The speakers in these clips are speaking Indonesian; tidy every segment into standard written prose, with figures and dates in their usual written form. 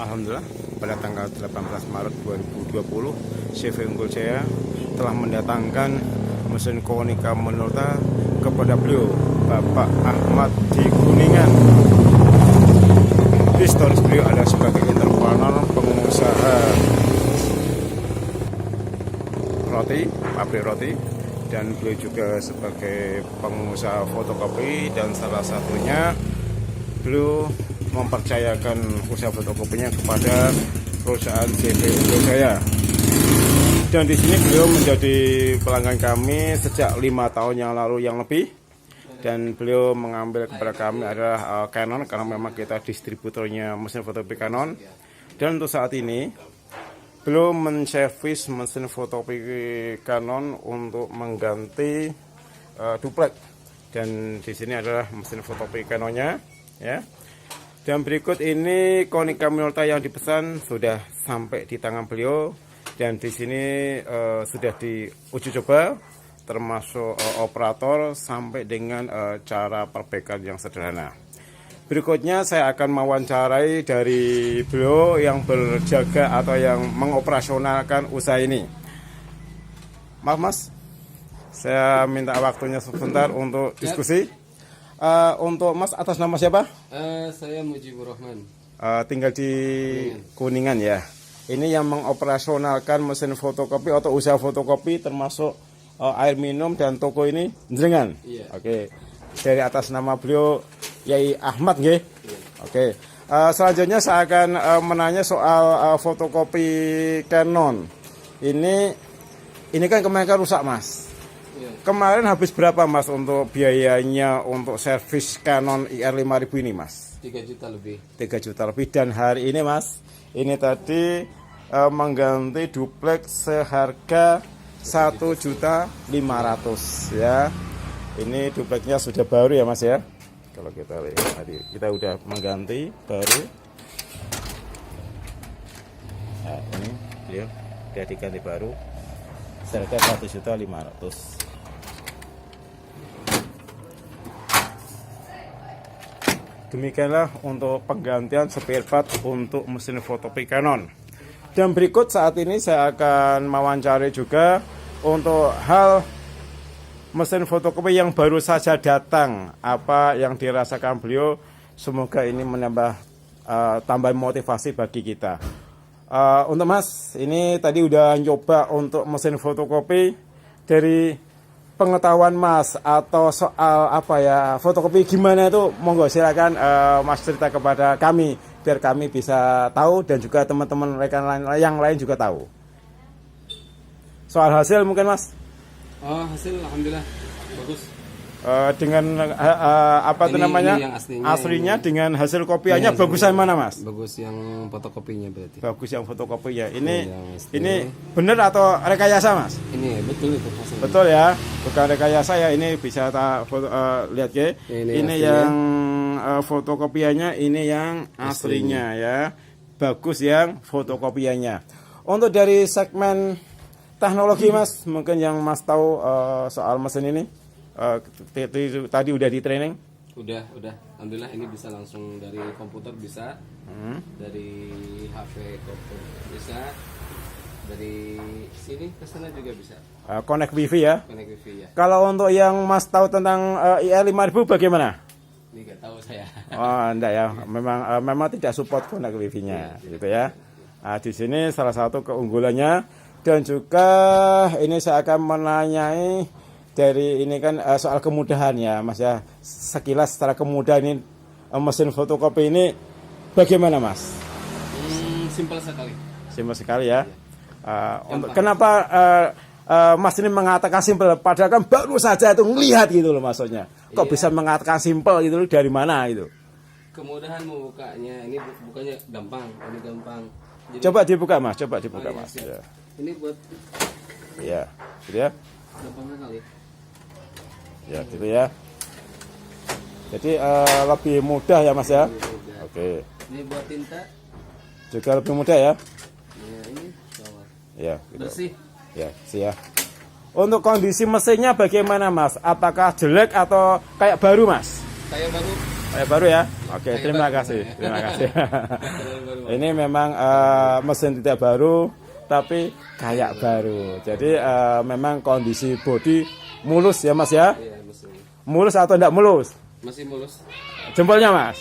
Alhamdulillah, pada tanggal 18 Maret 2020, CV Unggul Jaya telah mendatangkan mesin Konica Minolta kepada beliau, Bapak Ahmad di Kuningan. Historis beliau ada sebagai entrepreneur, pengusaha roti, pabrik roti, dan beliau juga sebagai pengusaha fotokopi, dan salah satunya beliau mempercayakan usaha fotokopinya kepada perusahaan CV Unggul Jaya. Dan di sini beliau menjadi pelanggan kami sejak 5 tahun yang lalu yang lebih. Dan beliau mengambil kepada kami adalah Canon, karena memang kita distributornya mesin fotokopi Canon. Dan untuk saat ini beliau menservis mesin fotokopi Canon untuk mengganti duplek. Dan di sini adalah mesin fotokopi Canonnya, ya. Dan berikut ini Konica Minolta yang dipesan sudah sampai di tangan beliau, dan di sini sudah diuji coba termasuk operator sampai dengan cara perbaikan yang sederhana. Berikutnya saya akan mewawancarai dari beliau yang berjaga atau yang mengoperasionalkan usaha ini. Maaf Mas, saya minta waktunya sebentar untuk diskusi. Untuk Mas, atas nama siapa? Saya Mujibur Rahman. Tinggal di Kuningan ya. Ini yang mengoperasionalkan mesin fotokopi atau usaha fotokopi termasuk air minum dan toko ini jenengan. Iya. Oke. Dari atas nama beliau Yai Ahmad nggih. Iya. Oke. Selanjutnya saya akan menanya soal fotokopi Canon. Ini kan kemarin kan rusak Mas. Kemarin habis berapa Mas untuk biayanya untuk servis Canon IR 5000 ini Mas? 3 juta lebih. 3 juta lebih. Dan hari ini Mas, ini tadi mengganti duplek seharga 1.500.000 ya. Ini dupleknya sudah baru ya Mas ya. Kalau kita lihat tadi kita udah mengganti baru. Nah, ini dia udah diganti baru seharga 1.500.000. Demikianlah untuk penggantian spare part untuk mesin fotokopi Canon. Dan berikut saat ini saya akan mewawancari juga untuk hal mesin fotokopi yang baru saja datang. Apa yang dirasakan beliau, semoga ini menambah tambahan motivasi bagi kita. Untuk Mas, ini tadi udah nyoba untuk mesin fotokopi. Dari pengetahuan Mas atau soal apa ya fotokopi gimana itu, monggo silakan Mas cerita kepada kami biar kami bisa tahu dan juga teman-teman rekan yang lain juga tahu. Soal hasil mungkin Mas. Hasil alhamdulillah bagus. Dengan apa itu namanya? Aslinya dengan hasil kopiannya bagusan mana Mas? Bagus yang fotokopinya berarti. Bagus yang fotokopinya. Ini benar atau rekayasa Mas? Ini betul itu hasilnya. Betul ya, bukan rekayasa ya. Ini bisa lihat ya. Ini yang fotokopiannya, ini yang aslinya ya. Bagus yang fotokopiannya. Untuk dari segmen teknologi Mas, mungkin yang Mas tahu soal mesin ini. Tadi udah di training? Udah. Alhamdulillah ini bisa langsung dari komputer bisa, dari HP komputer bisa, dari sini ke sana juga bisa. Connect wifi ya? Connect wifi ya. Kalau untuk yang Mas tahu tentang IR 5000 bagaimana? Ini nggak tahu saya. Oh, enggak ya. Memang tidak support connect wifi-nya gitu ya. Di sini salah satu keunggulannya, dan juga ini saya akan menanyai dari ini kan soal kemudahan ya Mas ya. Sekilas secara kemudahan ini mesin fotokopi ini bagaimana Mas? Simpel sekali. Simpel sekali ya. Kenapa Mas ini mengatakan simpel padahal kan baru saja itu melihat gitu loh maksudnya. Kok bisa mengatakan simpel gitu loh, dari mana itu? Kemudahan membukanya, ini bukanya gampang, ini gampang. Jadi, coba dibuka Mas, Mas. Ya. Ini buat ya, gitu ya. gampang sekali. Ya gitu ya. Jadi lebih mudah ya Mas ya. Oke. Ini buat tinta. Juga lebih mudah ya. Ini bawah. Ya. Gitu. Bersih. Ya, sih ya. Untuk kondisi mesinnya bagaimana Mas? Apakah jelek atau kayak baru Mas? Kayak baru. Kayak baru ya. Oke, Kayak terima baru. kasih. Terima kasih. Kayak baru. Ini memang mesin tidak baru, tapi kayak baru. Jadi memang kondisi bodi mulus ya Mas ya? Iya, mesin. Mulus atau tidak mulus? Masih mulus. Jempolnya Mas.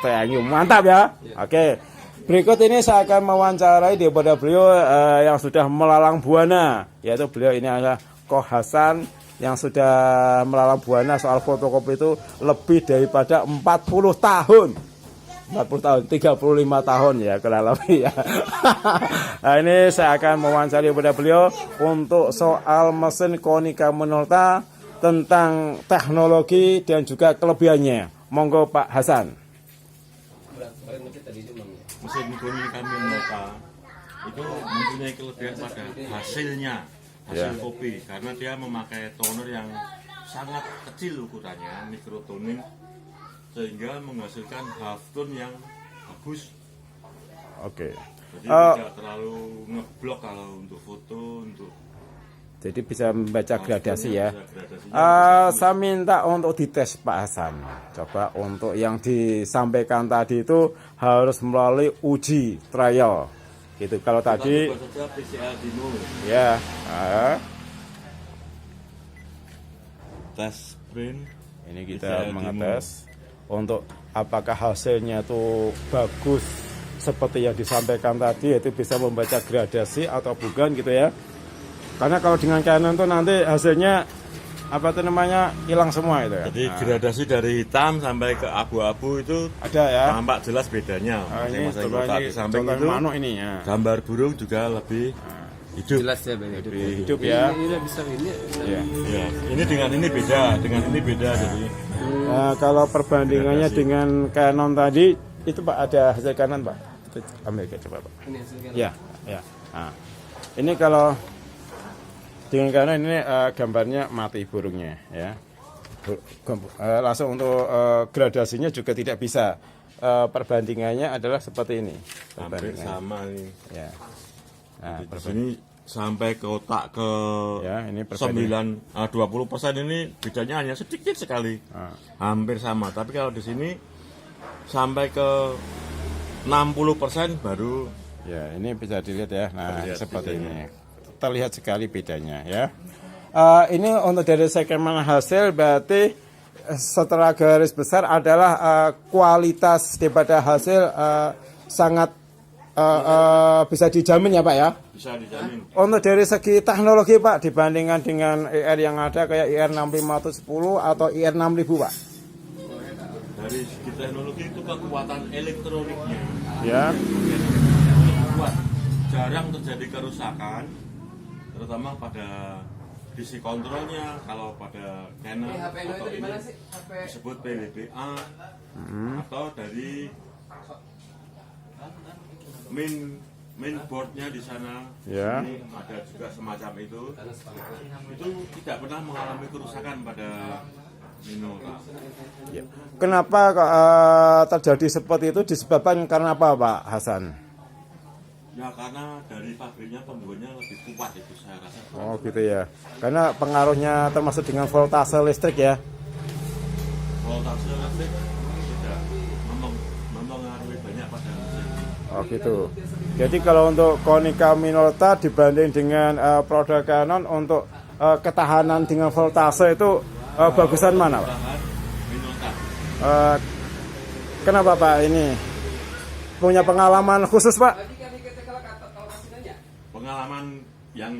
Thank you, mantap ya. Oke. Berikut ini saya akan mewawancarai daripada beliau yang sudah melalang buana, yaitu beliau ini adalah Ko Hasan yang sudah melalang buana soal fotokopi itu lebih daripada 40 tahun. 40 tahun, 35 tahun ya kurang lebih ya. Nah, ini saya akan mewawancarai kepada beliau untuk soal mesin Konica Minolta tentang teknologi dan juga kelebihannya. Monggo Pak Hasan. Mesin Konica Minolta itu mempunyai kelebihan pada hasil kopi karena dia memakai toner yang sangat kecil ukurannya, mikrotoning, sehingga menghasilkan half tone yang bagus. Oke. Jadi tidak terlalu ngeblok kalau untuk foto, untuk jadi bisa membaca gradasi ya. gradasinya Saya minta untuk dites Pak Hasan. Coba untuk yang disampaikan tadi itu harus melalui uji trial. Gitu. Kalau tadi coba saja PCR demo. ya Tes print. ini kita mengetes untuk apakah hasilnya itu bagus seperti yang disampaikan tadi, yaitu bisa membaca gradasi atau bukan gitu ya. Karena kalau dengan Canon tuh nanti hasilnya apa tuh namanya hilang semua itu ya. Jadi gradasi dari hitam sampai ke abu-abu itu Ada ya. tampak jelas bedanya. Ini Masing-masing coba kotak ini di samping contoh itu manu ini ya. gambar burung juga lebih hidup. Jelas ya Bang. Hidup ya. Ini bisa ini. Ya. Ya, ini dengan ini beda, dengan ini beda. Jadi Nah, kalau perbandingannya dengan Canon tadi itu Pak ada hasil Canon Pak. Kita ambil coba Pak. Ini hasilnya. Ya, ya. Nah, ini kalau dengan Canon ini gambarnya mati burungnya ya. Langsung untuk gradasinya juga tidak bisa. Perbandingannya adalah seperti ini. hampir Perbandingannya. sama ini. Ya. Nah, Di sini sampai ke otak ke ya, ini perbandingan. 20% ini bedanya hanya sedikit sekali. Hampir sama, tapi kalau di sini sampai ke 60% baru Ya, ini bisa dilihat ya. Nah, Terlihat seperti bedanya. ini. Terlihat sekali bedanya ya. Ini untuk dari segmen hasil berarti setelah garis besar adalah kualitas daripada hasil sangat bisa dijamin ya Pak ya. bisa dijamin. Untuk dari segi teknologi Pak dibandingkan dengan IR yang ada kayak IR 6510 atau IR 6000 Pak. Dari segi teknologi itu kekuatan elektroniknya Ya. kuat, jarang terjadi kerusakan, terutama pada DC kontrolnya. Kalau pada Canon HP Anda atau itu di ini mana sih? HP disebut PWBA atau dari main boardnya di sana. Ya. Ini ada juga semacam itu tidak pernah mengalami kerusakan pada Minolta. Ya. Kenapa kok terjadi seperti itu disebabkan karena apa Pak Hasan? Ya karena dari pabriknya pembuatnya lebih kuat itu saya rasa. Oh gitu ya. Karena pengaruhnya termasuk dengan voltase listrik ya. Voltase listrik tidak mempengaruhi banyak pada mesin. Oh gitu. Jadi kalau untuk Konica Minolta dibanding dengan produk Canon untuk ketahanan dengan voltase itu bagusan mana Pak? Tahan Minolta. Kenapa Pak ini? Punya pengalaman khusus Pak? Pengalaman yang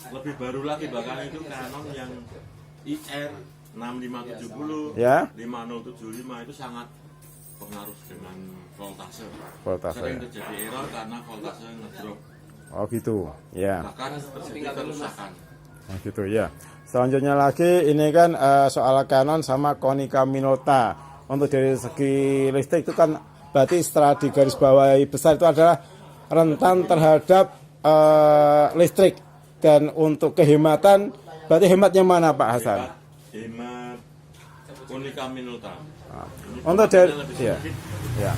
lebih baru lagi bahkan itu Canon yang IR 6570 Ya. 5075 itu sangat pengaruh dengan voltase. Voltase. Sering terjadi error karena voltase ngedrop. Oh gitu. Ya. Bahkan terjadi kerusakan. Nah, gitu ya. Selanjutnya lagi ini kan soal Canon sama Konica Minolta. Untuk dari segi listrik itu kan berarti setelah di garis bawahi besar itu adalah rentan terhadap listrik, dan untuk kehematan berarti hematnya mana Pak Hasan? Hemat Konica Minolta. Untuk dari ya.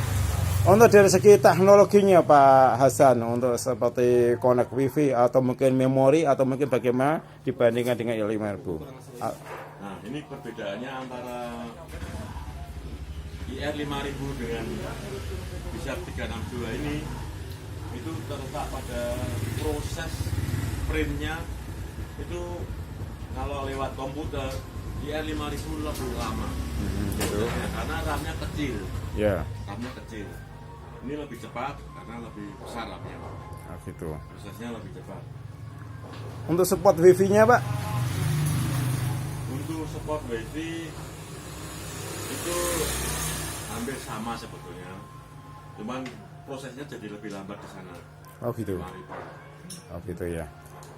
Untuk dari segi teknologinya Pak Hasan, untuk seperti connect wifi atau mungkin memori atau mungkin bagaimana dibandingkan dengan I5000? Nah, ini perbedaannya antara IR 5000 dengan bisa 362 ini itu terletak pada proses printnya. Itu kalau lewat komputer IR 5000 lebih lama. Gitu. Karena RAM-nya kecil. Ya. RAM-nya kecil. Ini lebih cepat karena lebih besar RAM-nya. Nah, gitu. Prosesnya lebih cepat. Untuk support wifi-nya Pak? Untuk support WiFi itu hampir sama sebetulnya. Cuman prosesnya jadi lebih lambat di sana. Oh gitu. 5000. Oh gitu ya.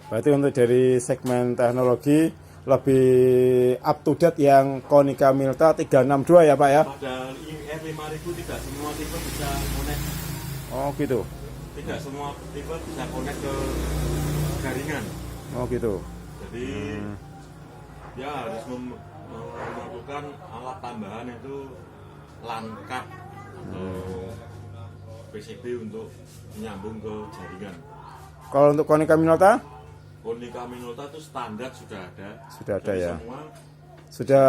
Berarti untuk dari segmen teknologi lebih up to date yang Konica Minolta 362 ya Pak ya? Pada IR 5000 tidak semua tipe bisa connect. Oh gitu. Tidak semua tipe bisa connect ke jaringan. Oh gitu. Jadi dia harus memerlukan alat tambahan itu LAN card atau PCB untuk menyambung ke jaringan. Kalau untuk Konica Minolta? Konica Minolta itu standar sudah ada. Sudah ada Jadi ya. Semua Sudah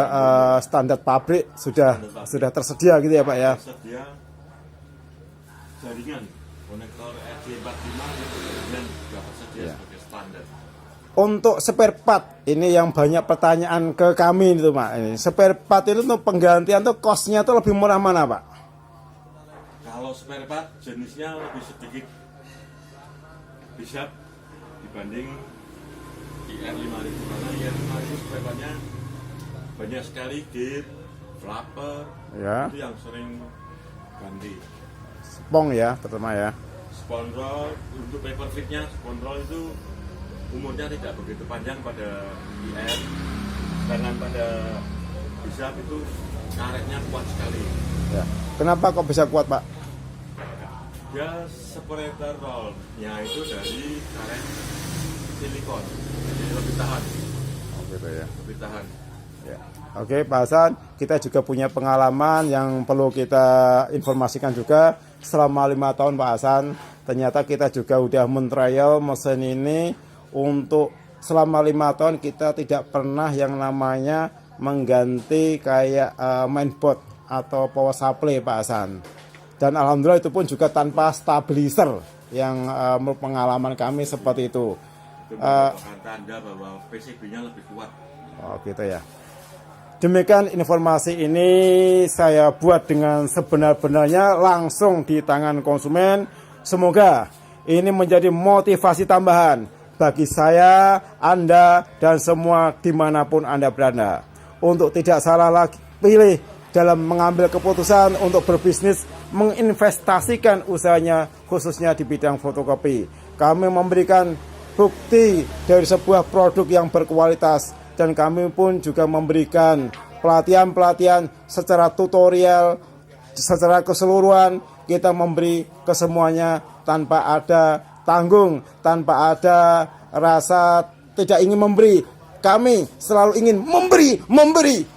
standar pabrik sudah tersedia gitu ya Pak ya? tersedia jaringan konektor RJ45 itu jaringan sudah tersedia Ya. sebagai standar. Untuk spare part ini yang banyak pertanyaan ke kami itu Pak. Ini spare part itu untuk penggantian tuh cost-nya tuh lebih murah mana Pak? Kalau spare part jenisnya lebih sedikit bisa dibanding IR 5000 karena IR 5000 spare partnya banyak sekali gear, flapper, Ya, itu yang sering ganti. spong ya terutama ya. Spondrol untuk paper clipnya, spondrol itu umurnya tidak begitu panjang pada IR, sedangkan pada Bizap itu karetnya kuat sekali. Ya. Kenapa kok bisa kuat Pak? Dia separator roll-nya itu dari karet silikon, jadi lebih tahan, Oh gitu ya. lebih tahan. Ya. Oke Pak Hasan, kita juga punya pengalaman yang perlu kita informasikan juga. Selama 5 tahun Pak Hasan, ternyata kita juga udah men-trial mesin ini untuk selama 5 tahun kita tidak pernah yang namanya mengganti kayak mainboard atau power supply Pak Hasan. Dan alhamdulillah itu pun juga tanpa stabilizer yang menurut pengalaman kami seperti itu. Itu merupakan tanda bahwa PCB-nya lebih kuat. Oh gitu ya. Demikian informasi ini saya buat dengan sebenar-benarnya langsung di tangan konsumen. Semoga ini menjadi motivasi tambahan bagi saya, Anda, dan semua dimanapun Anda berada. Untuk tidak salah lagi pilih dalam mengambil keputusan untuk berbisnis, menginvestasikan usahanya khususnya di bidang fotokopi. Kami memberikan bukti dari sebuah produk yang berkualitas dan kami pun juga memberikan pelatihan-pelatihan secara tutorial, secara keseluruhan kita memberi kesemuanya tanpa ada tanggung, tanpa ada rasa tidak ingin memberi. Kami selalu ingin memberi.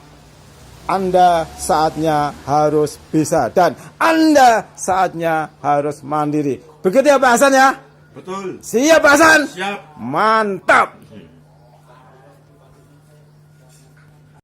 Anda saatnya harus bisa dan Anda saatnya harus mandiri. Begitu ya Pak Hasan ya? Betul. Siap Pak Hasan? Siap. Mantap.